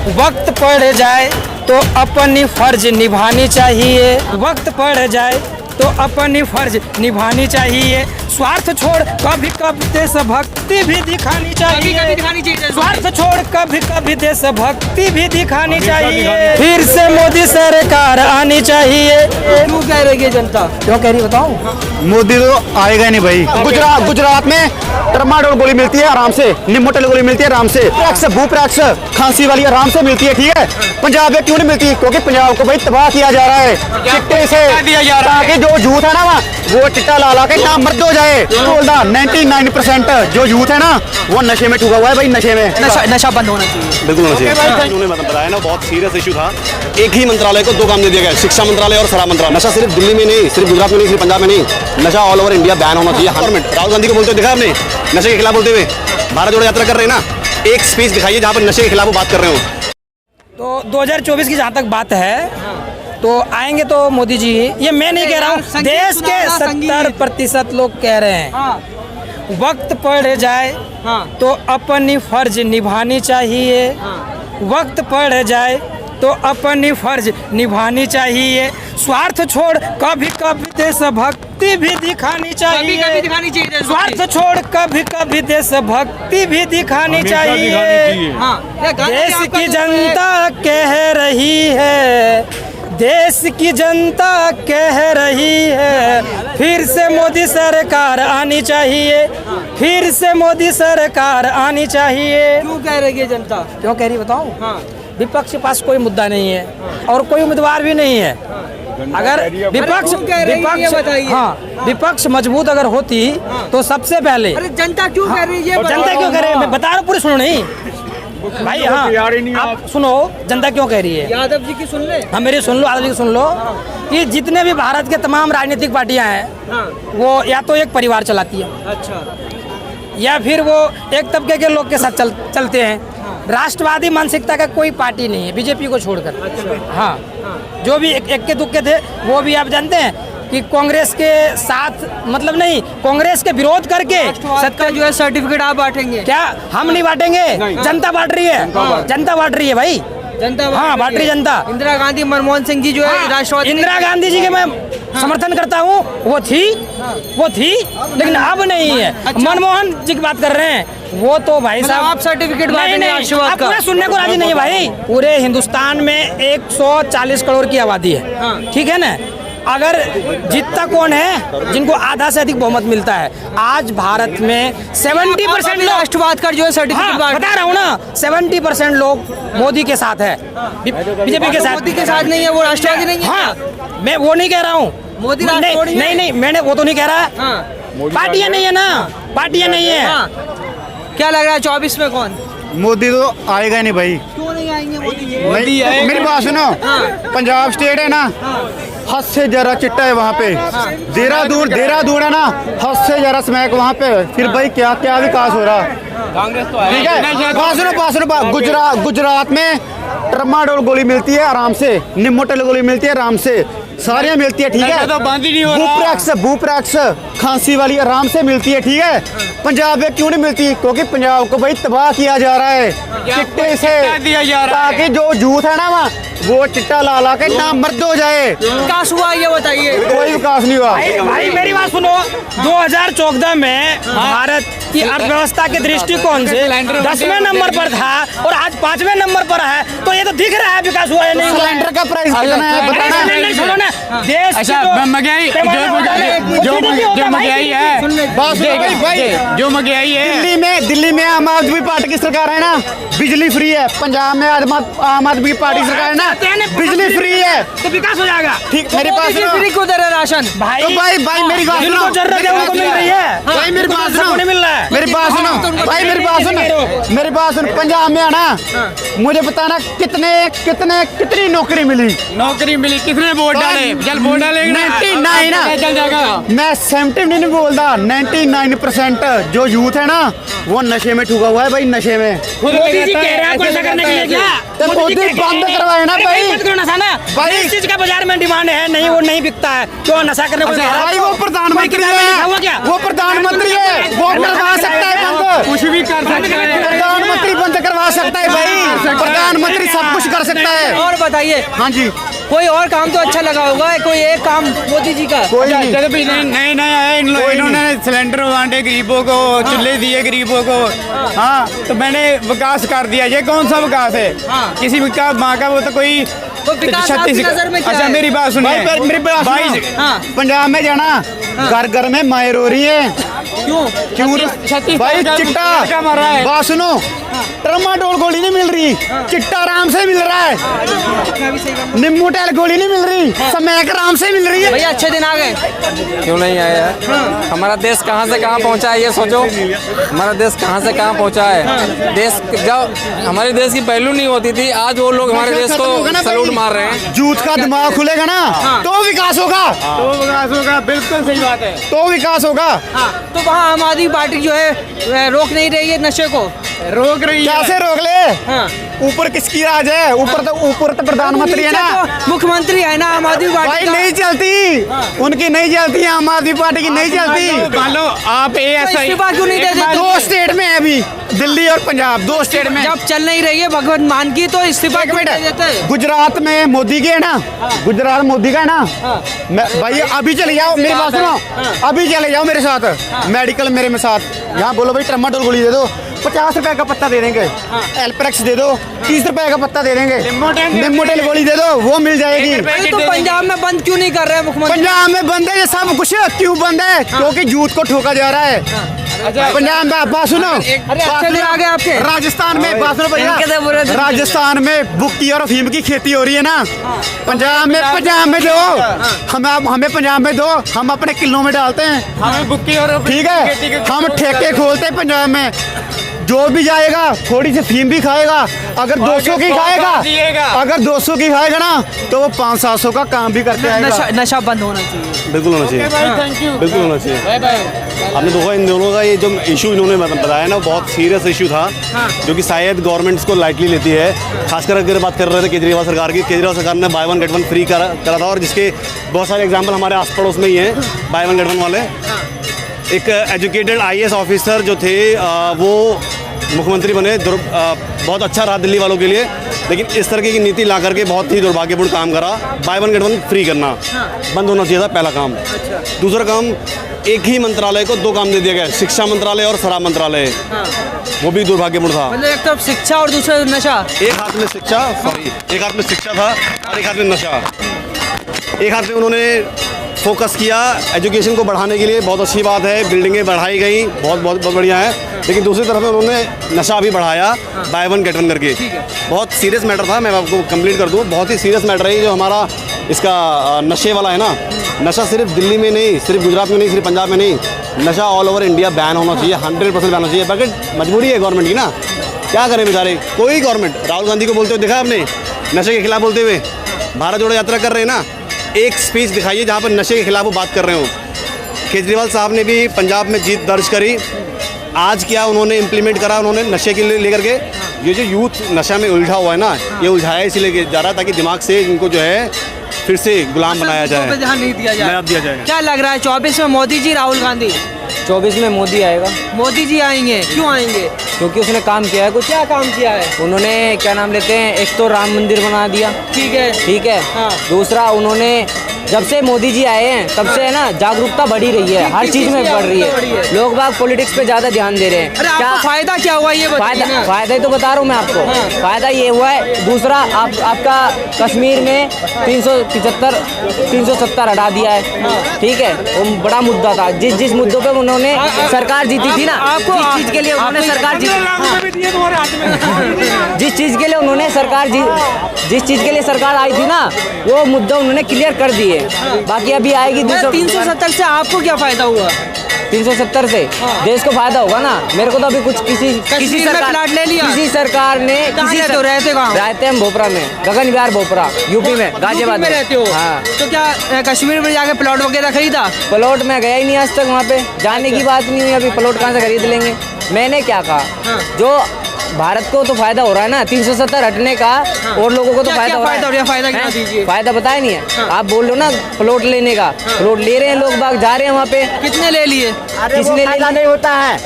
वक्त पड़ जाए तो अपनी फर्ज निभानी चाहिए, वक्त पड़ जाए तो अपनी फर्ज निभानी चाहिए। स्वार्थ छोड़ कभी कभी देशभक्ति भी दिखानी चाहिए, स्वार्थ छोड़ कभी कभी देशभक्ति भी दिखानी चाहिए। फिर से मोदी सरकार आनी चाहिए। क्यों कह रही है जनता? क्यों कह रही बताऊं? मोदी तो आएगा नहीं भाई। गुजरात में ट्रमाडोल गोली मिलती है आराम से, निमोटेल गोली मिलती है आराम से, भूप्रैक्स खांसी वाली आराम से मिलती है, ठीक है। पंजाब में क्यों नहीं मिलती? क्योंकि पंजाब को भाई तबाह किया जा रहा है चिट्टे से, ताकि जो यूथ है ना वो चिट्टा ला ला के ना मर्द हो जाए। बोलता 99% जो यूथ है ना वो नशे में ठुका हुआ है भाई, नशे में। नशा बंद होना चाहिए, बिल्कुल होना चाहिए। उन्होंने बताया ना, बहुत सीरियस इशू था। एक ही मंत्रालय को दो काम दे दिया गया, शिक्षा मंत्रालय और शराब मंत्रालय। नशा सिर्फ दिल्ली में नहीं, सिर्फ गुजरात में नहीं, सिर्फ पंजाब में नहीं, नशा ऑल ओवर इंडिया बैन होना चाहिए। गवर्नमेंट राहुल गांधी को बोलते हुए देखा आपने, नशे के खिलाफ बोलते हुए भारत जोड़ो यात्रा कर रहे हैं ना, एक स्पीच दिखाइए जहाँ पर नशे के खिलाफ वो बात कर रहे हो। तो 2024 की जहाँ तक बात है तो आएंगे तो मोदी जी, ये मैं नहीं कह रहा हूँ, देश के 70% लोग कह रहे हैं। वक्त पड़ जाए तो अपनी फर्ज निभानी चाहिए, वक्त पड़ जाए तो अपनी फर्ज निभानी चाहिए। स्वार्थ छोड़ कभी कभी देशभक्ति भी दिखानी चाहिए, स्वार्थ छोड़ कभी कभी देशभक्ति भी दिखानी चाहिए। देश की जनता कह रही है, देश की जनता कह रही है, फिर से मोदी सरकार आनी चाहिए, फिर से मोदी सरकार आनी चाहिए। क्यों कह रही है जनता? क्यों कह रही बताऊं? विपक्ष के पास कोई मुद्दा नहीं है और कोई उम्मीदवार भी नहीं है। अगर विपक्ष मजबूत अगर होती तो सबसे पहले जनता क्यों कह रही है? जनता क्यों कह रही है? मैं बता रहा हूँ, पूरी सुनो नहीं भाई। हाँ आप सुनो, जनता क्यों कह रही है? यादव जी की सुन ले। हाँ मेरी सुन लो, यादव जी की सुन लो कि जितने भी भारत के तमाम राजनीतिक पार्टियां हैं वो या तो एक परिवार चलाती है, अच्छा, या फिर वो एक तबके के लोग के साथ चलते हैं। राष्ट्रवादी मानसिकता का कोई पार्टी नहीं है बीजेपी को छोड़कर। अच्छा। हाँ जो भी एक के दुक्के थे वो भी आप जानते हैं कि कांग्रेस के साथ, मतलब नहीं, कांग्रेस के विरोध करके सत्ता जो है सर्टिफिकेट आप बांटेंगे क्या? हम नहीं बांटेंगे, जनता बांट रही है, जनता बांट रही है भाई, जनता। हाँ बांट रही जनता। इंदिरा गांधी, मनमोहन सिंह जी जो है राष्ट्रवादी, इंदिरा गांधी जी के मैं समर्थन करता हूँ, वो थी लेकिन अब नहीं है। मनमोहन जी की बात कर रहे हैं, वो तो भाई साहब आप सर्टिफिकेट बांटेंगे राष्ट्रवाद का? पूरा सुनने को राजी नहीं है भाई। पूरे हिंदुस्तान में 140 करोड़ की आबादी है, ठीक है ना। अगर जीतता कौन है? जिनको आधा से अधिक बहुमत मिलता है। आज भारत में 70% लोग राष्ट्रवाद का जो है सर्टिफिकेट बता रहा हूँ ना, 70% लोग मोदी के साथ है, बीजेपी के साथ। मोदी के साथ नहीं है, वो राष्ट्रवादी नहीं है। हाँ मैं वो नहीं कह रहा हूँ, मोदी राष्ट्रवादी नहीं मैंने वो तो नहीं कह रहा। पार्टियां नहीं है ना, पार्टियां नहीं है। क्या लग रहा है 24 में कौन? मोदी तो आएगा नहीं भाई। क्यों नहीं आएंगे मोदी जी? मेरी बात सुनो, पंजाब स्टेट है ना, हद से जरा चिट्टा है वहाँ पे। देहरादून है ना, हद से जरा स्मैक वहाँ पे। फिर भाई क्या क्या विकास हो रहा? कांग्रेस तो ठीक है। बात सुनो, गुजरात में ट्रमाडोल गोली मिलती है आराम से, निमोटेल गोली मिलती है आराम से, सारियाँ मिलती है, ठीक है। तो बंद ही नहीं हो रहा। भूप्रैक्स खांसी वाली आराम से मिलती है, ठीक है। पंजाब में क्यों नहीं मिलती? क्योंकि पंजाब को भाई तबाह किया जा रहा है चिट्टे से, ताकि जो यूथ है ना वो चिट्टा ला ला के ना मर्द हो जाए। विकास हुआ ये बताइए? कोई विकास नहीं हुआ भाई मेरी बात सुनो, 2014 में भारत की अर्थव्यवस्था के दृष्टिकोण से 10वें नंबर पर था और आज 5वें नंबर पर है, तो ये तो दिख रहा है विकास हुआ है नहीं। सिलेंडर का प्राइस कितना है बताना। सुनो ना, देश महंगाई जो महंगाई है, दिल्ली में आम आदमी पार्टी की सरकार है ना, बिजली फ्री है। पंजाब में आम आदमी पार्टी की सरकार है ना, बिजली फ्री है, तो विकास हो जाएगा। ठीक। मेरी बात सुनो, फ्री को दे रहे राशन भाई, तो भाई मेरी बात सुनो, जरूरत है उनको मिल रही है भाई मेरी बात सुनो, नहीं मिल रहा है। मेरी बात सुनो भाई, मेरी बात सुन। पंजाब में आना, मुझे बताना कितनी नौकरी मिली? कितने वोट डाले? जल वोट डालेंगे 99 ना, चल जाएगा। मैं 70 नहीं बोलता, 99% जो यूथ है ना वो नशे में ठुका हुआ है भाई, नशे में। मोदी जी कह रहे हैं आपको ऐसा करने के लिए क्या? तो मोदी बंद करवाए ना भाई। बंद करो नशा ना भाई, इस चीज का बाजार में डिमांड है नहीं, वो नहीं बिकता है, क्यों नशा करने को? भाई वो प्रधानमंत्री है, वो प्रधानमंत्री है, वो करवा सकता है बंद, कुछ भी कर सकता है। प्रधानमंत्री बंद करवा सकता है भाई, प्रधानमंत्री सब कुछ कर सकता है। और बताइए, हाँ जी, कोई और काम तो अच्छा लगा होगा, कोई एक काम मोदी जी का? कोई नहीं। जब भी नए नए आए इन्होंने सिलेंडर बांटे गरीबों को, चूल्हे दिए गरीबों को। हाँ, तो मैंने विकास कर दिया। ये कौन सा विकास है? किसी का माँ का वो तो कोई तो विकास आपकी नजर में क्या अच्छा है? मेरी बात सुनिए, मेरी बात भाई सुनो। हाँ। पंजाब में जाना, घर घर में मायर हो रही है। क्यों? क्यों भाई? चिट्टा मर रहा है। बात सुनो, ट्रामाडोल गोली नहीं मिल रही, चिट्टा आराम से मिल रहा है। निम्बूटेल गोली नहीं मिल रही, समैक आराम से मिल रही है। भैया अच्छे दिन आ गए। क्यों नहीं आया है? हमारा देश कहाँ से कहाँ पहुँचा है ये सोचो। हमारा देश कहाँ से कहाँ पहुँचा है। देश जब हमारे देश की वैल्यू नहीं होती थी, आज वो लोग हमारे देश को सलूट मार रहे हैं। जूत का दिमाग खुलेगा ना तो विकास होगा, तो विकास होगा। बिल्कुल सही बात है। तो विकास होगा। तो वहाँ आम आदमी पार्टी जो है रोक नहीं रही है नशे को। रोक रही है। कैसे रोक ले? हाँ। ऊपर किसकी राज है? ऊपर तो प्रधानमंत्री है ना, तो मुख्यमंत्री है ना आम आदमी भाई। पार्टी का। नहीं चलती, उनकी नहीं चलती, आम आदमी पार्टी की नहीं चलती। मान लो आप तो इस्तीफा क्यों नहीं दे देते? दो स्टेट में है अभी, दिल्ली और पंजाब, दो स्टेट में। जब चल नहीं रही है भगवत मान की तो इस्तीफा एक क्यों मिनट, नहीं देते? गुजरात में मोदी के है ना, गुजरात मोदी का है ना। भाई अभी चले जाओ, मेरी बात सुनो, अभी चले जाओ मेरे साथ मेडिकल, मेरे में साथ यहाँ बोलो भाई ट्रामाडोल गोली दे दो, 50 रुपए का पत्ता दे देंगे। एल्प्रेक्स दे दो, 30 रुपए का पत्ता दे देंगे। निम्बूटेल गोली दे दो, वो मिल जाएगी। अरे तो पंजाब में बंद क्यों नहीं कर रहे हैं मुख्यमंत्री? पंजाब में बंद है ये सब कुछ, क्यों बंद है? क्योंकि जूत को ठोका जा रहा है। पंजाब में बात सुनो, अरे अच्छे दिन आ गए आपके। राजस्थान में बात सुनो भैया, राजस्थान में बुक्की और अफीम की खेती हो रही है ना। पंजाब में दो, हमें पंजाब में दो, हम अपने किलों में डालते हैं। हमें बुक्की और ठीक है, हम ठेके खोलते हैं पंजाब में। जो भी जाएगा थोड़ी सी फीम भी खाएगा। अगर 200 की खाएगा, अगर 200 की खाएगा ना तो वो 500-700 का काम भी करके आएगा। नशा बंद होना चाहिए। बिल्कुल होना चाहिए, थैंक यू। बिल्कुल होना चाहिए। हमने देखा इन दोनों का ये जो इशू इन्होंने बताया ना, बहुत सीरियस इशू था, जो कि शायद गवर्नमेंट इसको लाइटली लेती है। खासकर अगर बात कर रहे थे केजरीवाल सरकार की, केजरीवाल सरकार ने by one get one free करा था, और जिसके बहुत सारे एग्जाम्पल हमारे आस पड़ोस में ही हैं बाय वन गेट वन वाले। एक एजुकेटेड IAS ऑफिसर जो थे वो मुख्यमंत्री बने, बहुत अच्छा रहा दिल्ली वालों के लिए, लेकिन इस तरह की नीति ला करके बहुत ही दुर्भाग्यपूर्ण काम करा। By one get one free करना बंद होना चाहिए था, पहला काम। दूसरा काम, एक ही मंत्रालय को 2 काम दे दिया गया, शिक्षा मंत्रालय और शराब मंत्रालय, वो भी दुर्भाग्यपूर्ण था। मतलब एक तरफ शिक्षा और दूसरा नशा। एक हाथ में शिक्षा था और एक हाथ में नशा। एक हाथ में उन्होंने फोकस किया एजुकेशन को बढ़ाने के लिए, बहुत अच्छी बात है, बिल्डिंगें बढ़ाई गई, बहुत बढ़िया है, लेकिन दूसरी तरफ में उन्होंने नशा भी बढ़ाया बाय वन गेट वन करके। बहुत सीरियस मैटर था, मैं आपको कंप्लीट कर दूँ, बहुत ही सीरियस मैटर है जो हमारा इसका नशे वाला है ना। नशा सिर्फ दिल्ली में नहीं, सिर्फ गुजरात में नहीं, सिर्फ पंजाब में नहीं, नशा ऑल ओवर इंडिया बैन होना चाहिए, 100% बैन होना चाहिए। बट मजबूरी है गवर्नमेंट की ना, क्या करें बेचारे। कोई गवर्नमेंट, राहुल गांधी को बोलते हुए देखा आपने, नशे के खिलाफ बोलते हुए, भारत जोड़ो यात्रा कर रहे हैं ना, एक स्पीच दिखाइए जहाँ पर नशे के खिलाफ वो बात कर रहे हो। केजरीवाल साहब ने भी पंजाब में जीत दर्ज करी। आज क्या उन्होंने इम्प्लीमेंट करा, उन्होंने नशे के लिए लेकर के, ये जो यूथ नशा में उलझा हुआ है ना, ये उलझाया इसलिए जा रहा है ताकि दिमाग से इनको जो है फिर से गुलाम बनाया जाए, पे ध्यान नहीं दिया नया दिया जाए। क्या लग रहा है 24 में मोदी जी राहुल गांधी? 24 में मोदी आएगा। मोदी जी आएंगे, क्यों आएंगे? क्योंकि उसने काम किया है कुछ। क्या काम किया है? उन्होंने क्या नाम लेते हैं, एक तो राम मंदिर बना दिया, ठीक है। ठीक है। हाँ। दूसरा, उन्होंने जब से मोदी जी आए हैं तब से है ना जागरूकता बढ़ी रही है, हर चीज में बढ़ रही है। लोग बाग पॉलिटिक्स पे ज्यादा ध्यान दे रहे हैं। अरे आपको फायदा क्या हुआ ये बताइए ना। फायदा ही तो बता रहा हूँ मैं आपको। फायदा ये हुआ है। दूसरा, आपका कश्मीर में 370 हटा दिया है, ठीक है। वो बड़ा मुद्दा था, जिस मुद्दों पे उन्होंने सरकार जीती थी ना, जिस चीज के लिए उन्होंने सरकार जीती, जिस चीज के लिए उन्होंने सरकार जिस चीज के लिए सरकार आई थी ना, वो मुद्दा उन्होंने क्लियर कर दिए। बाकी अभी आएगी 370 से आपको क्या फायदा हुआ? 370 से देश को फायदा होगा ना। मेरे को तो अभी कुछ किसी सरकार प्लाट ले लिया, किसी सरकार ने रहते कहाँ? रहते हम भोपरा में, गगन विहार भोपरा, यूपी में, गाजियाबाद में रहते हो। हाँ। तो क्या कश्मीर में जाके प्लॉट वगैरह खरीदा? प्लॉट में गया ही नहीं आज तक, वहाँ पे जाने की बात नहीं हुई। अभी प्लॉट कहाँ से खरीद लेंगे। मैंने क्या कहा, जो भारत को तो फायदा हो रहा है ना 370 हटने का, और लोगों को तो फायदा हो रहा है। फायदा क्या दीजिए? फायदा बताया नहीं है। आप बोल लो ना प्लॉट लेने का, प्लॉट ले रहे हैं लोग बाग, जा रहे हैं वहाँ पे। कितने ले लिए? किसने फायदा नहीं होता है।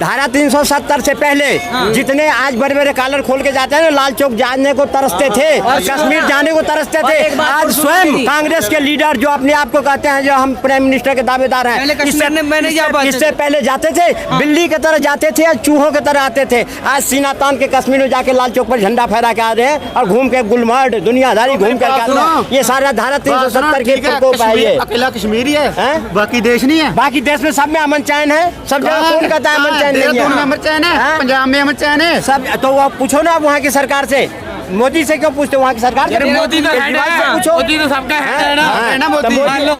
धारा 370 से पहले जितने आज बड़े बड़े कॉलर खोल के जाते हैं ना, लाल चौक जाने को तरसते थे, कश्मीर जाने को तरसते थे। आज स्वयं कांग्रेस के लीडर जो अपने आप को कहते हैं जो हम प्राइम मिनिस्टर के दावेदार हैं, इससे पहले जाते थे, बिल्ली की तरह जाते थे, चूहों की तरह आते थे। आज सीना तान के कश्मीर में जाके लाल चौक पर झंडा फहरा के आ रहे हैं और घूम के गुलमर्ग दुनियादारी घूम कर के आते हैं। ये सारा धारा 370 के प्रकोप है। ये अकेला कश्मीर ही है, बाकी देश नहीं है। बाकी देश में सब में अमन चैन है, सब जगह कौन कहता है अमन चैन नहीं है? अमन चैन है, पंजाब में अमन चैन है सब। तो आप पूछो ना वहाँ की सरकार से, मोदी से क्यों पूछते? वहाँ की सरकार से मोदी तो हेड है, पूछो। मोदी तो सबका हेड है ना। है ना मोदी।